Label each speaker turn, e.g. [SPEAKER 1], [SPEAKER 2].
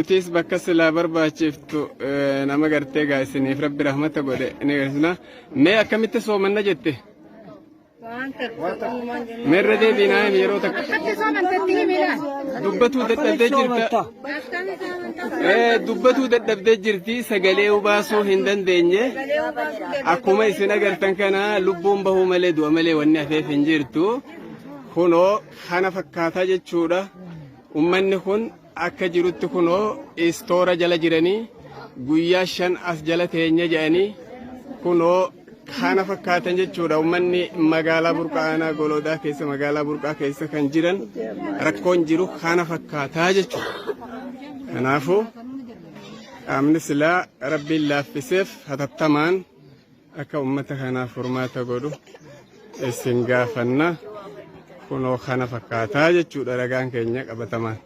[SPEAKER 1] nutis bakka silaa barbaachiftu nama gartee gaasiniif rabbi rahmata godhe ni gaasina mee akkamitti soomanna jette meerra deebinaa yeroo takka dubbatuu dadhabdee jirti sagalee baasuu hin dandeenye akkuma isin agartan kana lubbuun bahuu malee du'a malee wanni hafeef hin jirtu kunoo kana fakkaataa jechuudha ummanni kun akka jirutti kunoo istoora jala jiranii guyyaa 5 as jala teenya jedhanii kunoo kana fakkaatan jechuudha ummanni magaalaa burqaanaa goloodaa keessa magaalaa burqaa keessa kan jiran rakkoon jiru kana fakkaataa jechuudha kanaafuu qaamni silaa rabbiin laaffiseef hatattamaan akka ummata kanaaf furmaata godhu isin gaafanna kunoo kana fakkaataa jechuudha ragaan keenya qabatamaan